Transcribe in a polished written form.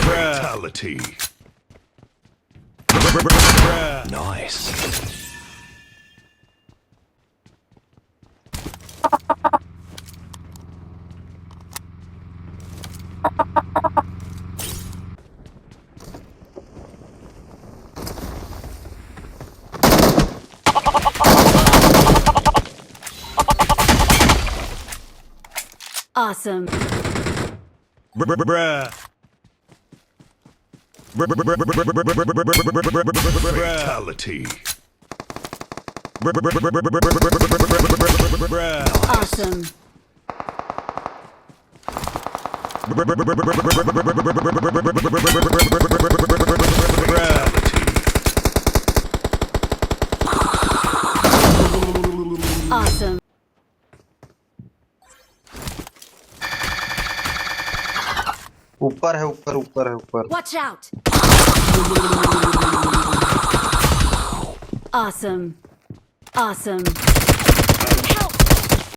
Fatality. Nice. Awesome. Fatality. Awesome. Awesome. ऊपर है ऊपर ऊपर है ऊपर Watch out. Awesome. Awesome.